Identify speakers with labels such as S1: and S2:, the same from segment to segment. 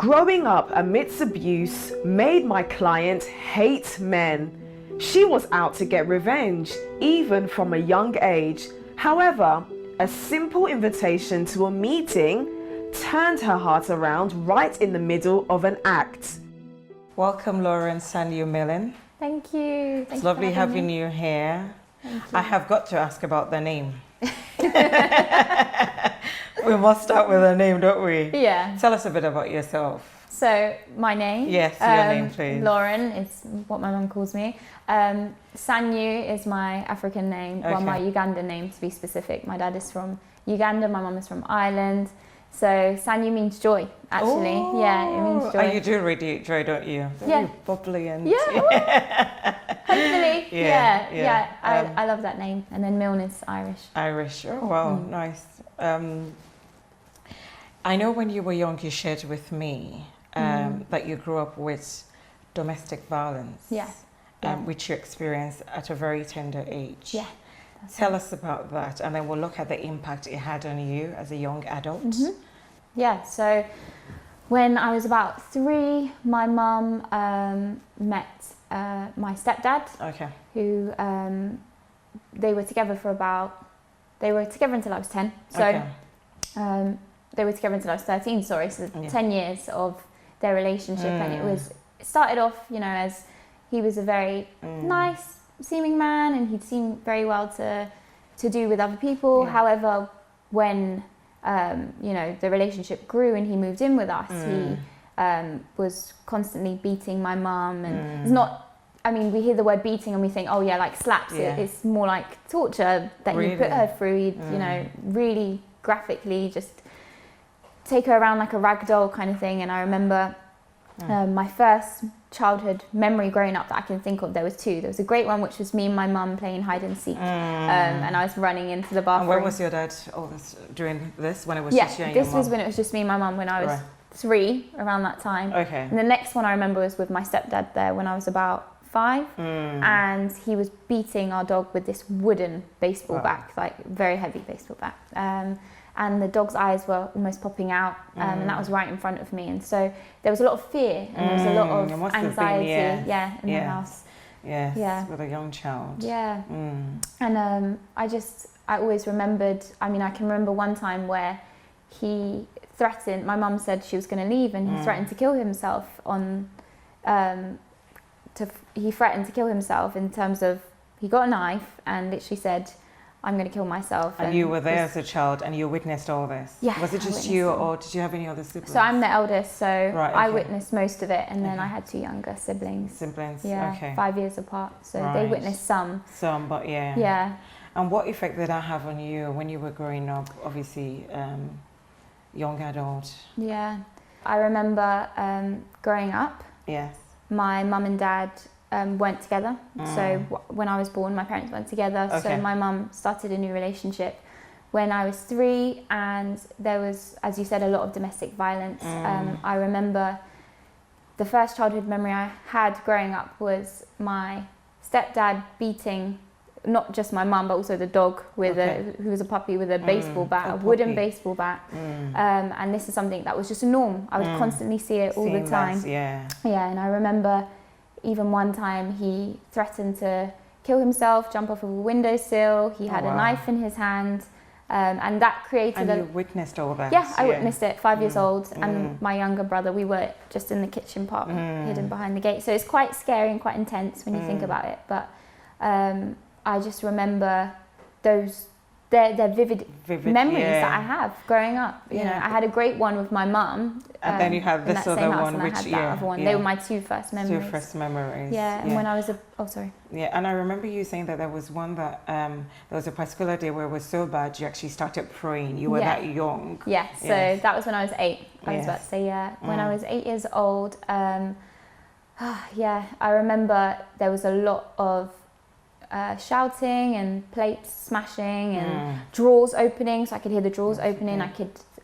S1: Growing up amidst abuse made my client hate men. She was out to get revenge, even from a young age. However, a simple invitation to a meeting turned her heart around right in the middle of an act.
S2: Welcome, Laura and Sanyu Milner.
S3: Thank you.
S2: It's lovely having you here. I have got to ask about the name. We must start with a name, don't we?
S3: Yeah.
S2: Tell us a bit about yourself.
S3: So, my name?
S2: Yes, your name, please.
S3: Lauren is what my mum calls me. Sanyu is my African name, well, my Ugandan name to be specific. My dad is from Uganda, my mum is from Ireland. So, Sanyu means joy, actually.
S2: Oh,
S3: yeah, it means joy.
S2: Oh, you do radiate joy, don't you? Very bubbly and...
S3: Yeah, hopefully. Yeah. I love that name. And then Milner's Irish.
S2: Irish, oh wow, nice. I know when you were young, you shared with me that you grew up with domestic violence.
S3: Yeah.
S2: Which you experienced at a very tender age.
S3: Yeah.
S2: Tell us about that, and then we'll look at the impact it had on you as a young adult.
S3: Yeah, so when I was about 3, my mum met my stepdad.
S2: Okay.
S3: Who they were together until I was 10. So they were together until I was 13. Sorry, so 10 years of their relationship, and it started off, as he was a very nice seeming man, and he'd seemed very well to do with other people. However, when the relationship grew and he moved in with us, he was constantly beating my mum, and it's not. I mean, we hear the word beating and we think, oh yeah, like slaps. It's more like torture that he put her through. He'd, really graphically just take her around like a rag doll kind of thing. And I remember my first childhood memory growing up that I can think of, there was 2. There was a great one, which was me and my mum playing hide and seek. And I was running into the bathroom.
S2: And where was your dad doing this, when it was just you and your mum?
S3: This was when it was just me and my mum, when I was 3, around that time.
S2: Okay.
S3: And the next one I remember was with my stepdad there when I was about 5, and he was beating our dog with this wooden baseball bat, like very heavy baseball bat. And the dog's eyes were almost popping out, and that was right in front of me. And so there was a lot of fear, and there was a lot of anxiety, in the house.
S2: Yes, yeah. With a young child.
S3: Yeah. And I always remembered, I can remember one time where he threatened, my mum said she was going to leave, and he threatened to kill himself he threatened to kill himself in terms of, he got a knife and literally said, I'm going to kill myself.
S2: And you were there as a child and you witnessed all this?
S3: Yeah.
S2: Was it just you, or did you have any other siblings?
S3: So I'm the eldest, so I witnessed most of it, and then I had 2 younger siblings.
S2: Yeah,
S3: 5 years apart, so they witnessed some.
S2: Some, but yeah.
S3: Yeah.
S2: And what effect did that have on you when you were growing up, obviously, young adult?
S3: Yeah. I remember growing up.
S2: Yes.
S3: My mum and dad weren't together. So when I was born, my parents weren't together. So my mum started a new relationship when I was 3, and there was, as you said, a lot of domestic violence. I remember the first childhood memory I had growing up was my stepdad beating not just my mum, but also the dog with who was a puppy, with a baseball bat, a wooden baseball bat. And this is something that was just a norm. I would constantly see it all the time.
S2: Yeah,
S3: and I remember even one time he threatened to kill himself, jump off of a windowsill. He had a knife in his hand, and that created
S2: And you witnessed all that?
S3: Yeah, I witnessed it, 5 years old, and my younger brother, we were just in the kitchen part, hidden behind the gate. So it's quite scary and quite intense when you think about it. But I just remember they're vivid memories that I have growing up. You know, I had a great one with my mum.
S2: And then you have this other one,
S3: which they were my 2 first memories.
S2: 2 first memories.
S3: Yeah, and when I was
S2: Yeah, and I remember you saying that there was one that there was a particular day where it was so bad you actually started praying. You were that young.
S3: Yeah, so that was when I was 8. I was about to say, when I was 8 years old. I remember there was a lot of shouting and plates smashing and drawers opening, so I could hear the drawers opening.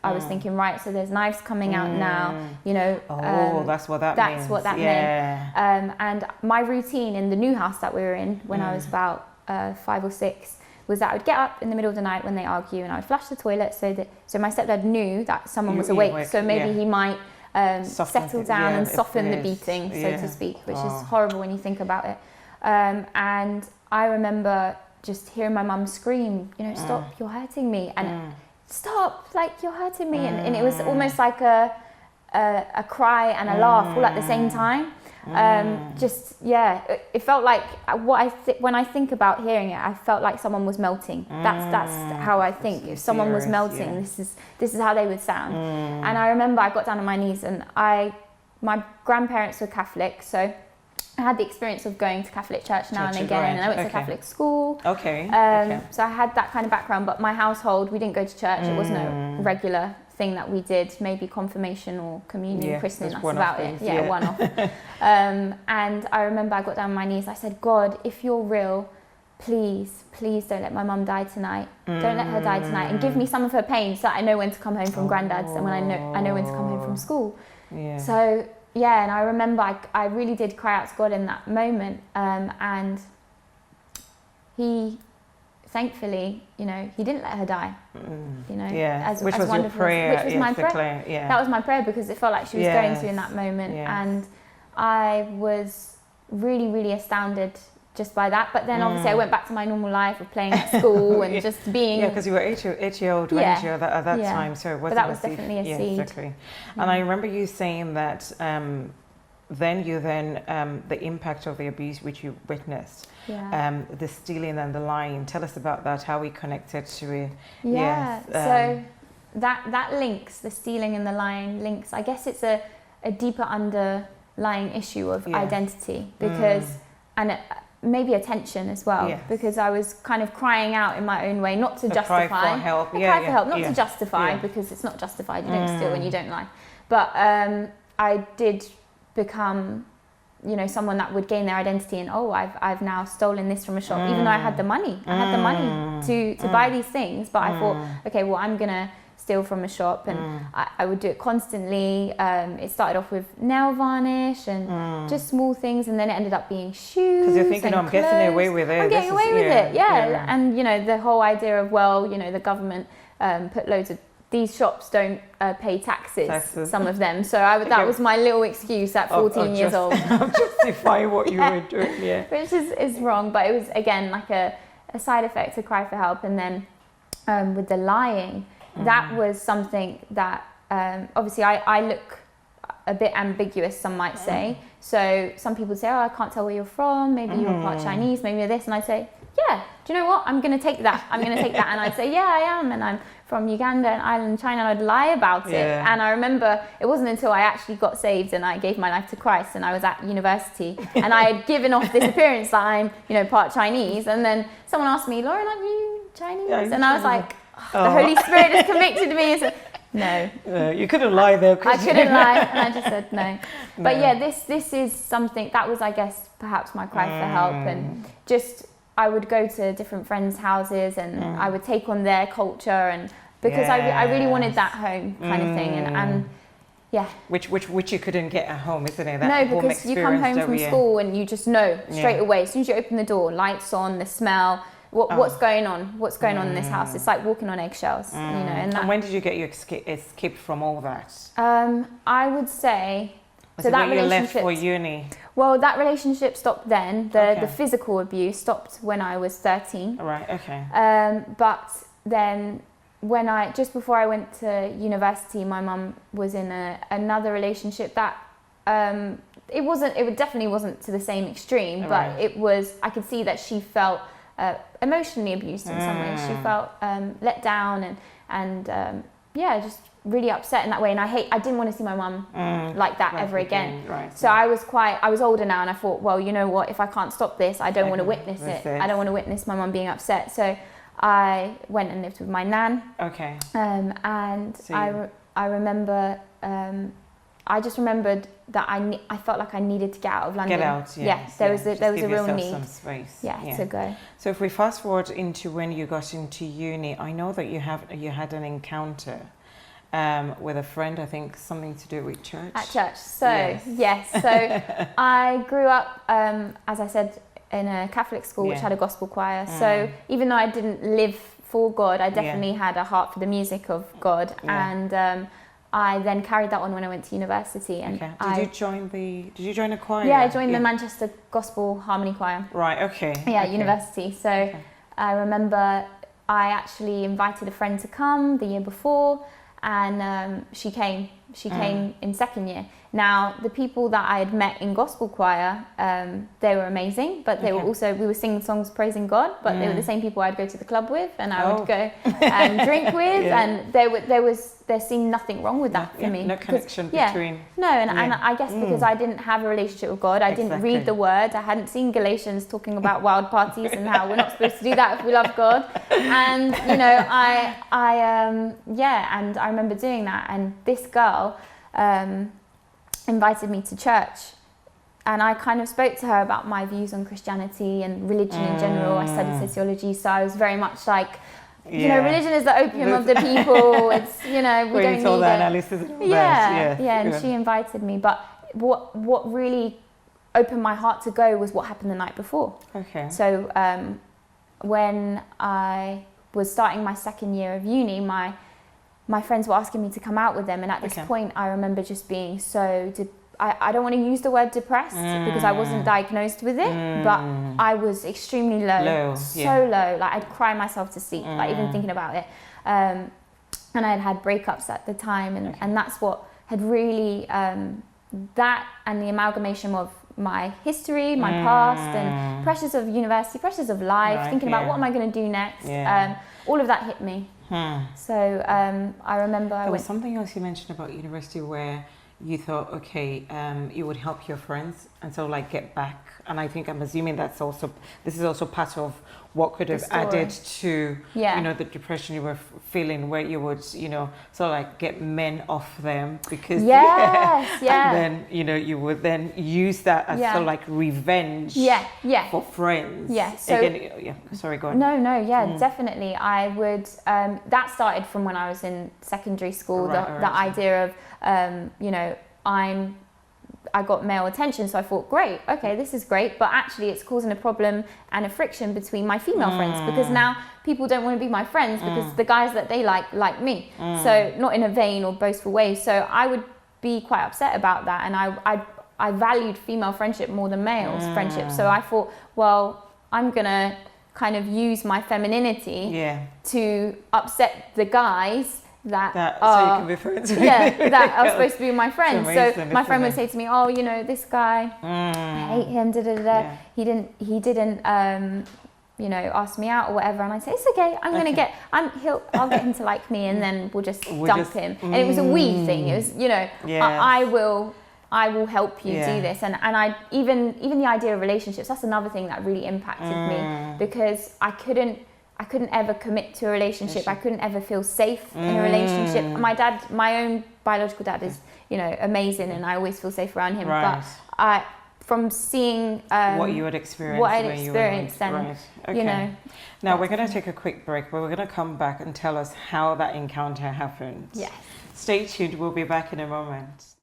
S3: I was thinking, right, so there's knives coming out now, you know.
S2: That's what that means.
S3: That's what that meant. And my routine in the new house that we were in when I was about 5 or 6 was that I would get up in the middle of the night when they argue, and I would flush the toilet so my stepdad knew that someone was awake. So maybe he might settle down and soften the beating, so to speak, which is horrible when you think about it. And I remember just hearing my mum scream, stop, you're hurting me, and stop, like, you're hurting me, and it was almost like a cry and a laugh all at the same time. It felt like when I think about hearing it, I felt like someone was melting. That's how I think. If someone was melting, this is how they would sound. And I remember I got down on my knees, and my grandparents were Catholic, so I had the experience of going to Catholic church now and again, and I went to Catholic school. So I had that kind of background, but my household, we didn't go to church. It wasn't a regular thing that we did, maybe confirmation or communion, christening, that's about it. One-off. And I remember I got down on my knees, I said, God, if you're real, please don't let my mum die tonight. Don't let her die tonight, and give me some of her pain so that I know when to come home from granddad's and when I know when to come home from school. So and I remember I really did cry out to God in that moment, and he, thankfully, he didn't let her die.
S2: Which was your prayer.
S3: Which was my prayer. That was my prayer, because it felt like she was going through in that moment, and I was really, really astounded just by that. But then obviously I went back to my normal life of playing at school and just being... Yeah,
S2: because you were 8-year-old, weren't you, at that time, so it wasn't...
S3: But that was definitely a seed.
S2: Exactly. And I remember you saying that the impact of the abuse which you witnessed, the stealing and the lying. Tell us about that, how we connected to it.
S3: So that links, the stealing and the lying links. I guess it's a deeper underlying issue of identity, because... maybe attention as well, because I was kind of crying out in my own way, not to justify.
S2: Cry for help.
S3: Cry for help, not to justify, because it's not justified. You don't steal and you don't lie. But I did become, someone that would gain their identity, and I've now stolen this from a shop, even though I had the money. I had the money to buy these things, but I thought, okay, well, I'm gonna steal from a shop, and I would do it constantly. It started off with nail varnish and just small things, and then it ended up being shoes.
S2: Because you're thinking, I'm getting away with it.
S3: I'm getting away with it, and the whole idea of, the government put loads of, these shops don't pay taxes, some of them. So that was my little excuse at 14 years old.
S2: Justify what you were doing,
S3: which is wrong, but it was, again, like a side effect to cry for help. And then with the lying, that was something that, obviously I look a bit ambiguous, some might say. So some people say, I can't tell where you're from, maybe you're part Chinese, maybe you're this, and I'd say, do you know what, I'm going to take that, and I'd say, I am, and I'm from Uganda and Ireland, China, and I'd lie about it. And I remember it wasn't until I actually got saved and I gave my life to Christ, and I was at university, and I had given off this appearance that I'm, part Chinese, and then someone asked me, Lauren, aren't you Chinese? And I was like, the Holy Spirit has convicted me, and said, no.
S2: You couldn't lie though, could you?
S3: I couldn't lie, and I just said no. But this is something that was, I guess, perhaps my cry for help, and just I would go to different friends' houses, and I would take on their culture, and because I really wanted that home kind of thing, and
S2: which you couldn't get at home, isn't it? That
S3: no, because you come home from school and you just know straight away, as soon as you open the door, lights on, the smell. What's going on? What's going on in this house? It's like walking on eggshells, And
S2: when did you get your escape from all that?
S3: I would say.
S2: So that when you left for uni?
S3: Well, that relationship stopped then. The physical abuse stopped when I was 13.
S2: Right. Okay.
S3: But then just before I went to university, my mum was in another relationship that it definitely wasn't to the same extreme, but it was. I could see that she felt emotionally abused in some ways. She felt let down and just really upset in that way. And I didn't want to see my mum like that ever again. So I was older now, and I thought, well, you know what? If I can't stop this, I don't want to witness it. I don't want to witness my mum being upset. So I went and lived with my nan.
S2: Okay.
S3: And I remember. I just remembered that I felt like I needed to get out of London.
S2: Get out,
S3: there was a real need.
S2: Some space.
S3: To go.
S2: So if we fast forward into when you got into uni, I know that you had an encounter with a friend. I think something to do with church.
S3: At church. So so I grew up, as I said, in a Catholic school which had a gospel choir. So even though I didn't live for God, I definitely had a heart for the music of God, and I then carried that on when I went to university. And
S2: Did you join a choir?
S3: Yeah, I joined the Manchester Gospel Harmony Choir.
S2: Right, okay.
S3: Yeah, at university. So I remember I actually invited a friend to come the year before, and she came. She came in second year. Now, the people that I had met in gospel choir, they were amazing, but they were also, we were singing songs praising God, but they were the same people I'd go to the club with, and I would go and drink with, and there seemed nothing wrong with that for me.
S2: No connection between.
S3: No, and I guess because I didn't have a relationship with God, I didn't read the word, I hadn't seen Galatians talking about wild parties and how we're not supposed to do that if we love God. And, you know, and I remember doing that, and this girl invited me to church, and I kind of spoke to her about my views on Christianity and religion in general. I studied sociology, so I was very much like, you know, religion is the opium of the people. It's, you know, we don't need
S2: all the
S3: it.
S2: analysis and all
S3: Yeah, and she invited me. But what really opened my heart to go was what happened the night before.
S2: Okay.
S3: So when I was starting my second year of uni, my friends were asking me to come out with them, and at this point I remember just being so I don't want to use the word depressed because I wasn't diagnosed with it, but I was extremely low, low, like I'd cry myself to sleep, like even thinking about it, and I'd had breakups at the time, and that's what had really that and the amalgamation of my history, my past, and pressures of university, pressures of life, thinking about what am I going to do next, all of that hit me. So I remember
S2: there was something else you mentioned about university where you thought, okay, you would help your friends and so like get back. And I think I'm assuming this is also part of what could have added to, you know, the depression you were feeling, where you would, you know, sort of like get men off them because, and then, you know, you would then use that as sort of like revenge for friends. Yeah. So, again, sorry, go on.
S3: No, definitely. I would, that started from when I was in secondary school, the idea of, you know, I got male attention, so I thought, great, okay, this is great, but actually it's causing a problem and a friction between my female friends, because now people don't want to be my friends because the guys that they like me. So not in a vain or boastful way. So I would be quite upset about that, and I valued female friendship more than male friendship. So I thought, well, I'm gonna kind of use my femininity to upset the guys that
S2: so you can be friends with
S3: that are supposed to be my friends. So my friend would say to me, oh, you know, this guy, I hate him, he didn't you know, ask me out or whatever, and I say, it's okay, I'll get him to like me, and then we'll just dump him. And it was a we thing. It was, you know, I will help you do this, and I even the idea of relationships, that's another thing that really impacted me, because I couldn't ever commit to a relationship. I couldn't ever feel safe in a relationship. My own biological dad is, you know, amazing, and I always feel safe around him. But from seeing
S2: what you had experienced,
S3: and you know.
S2: Now we're going to take a quick break, but we're going to come back and tell us how that encounter happened.
S3: Yes.
S2: Stay tuned. We'll be back in a moment.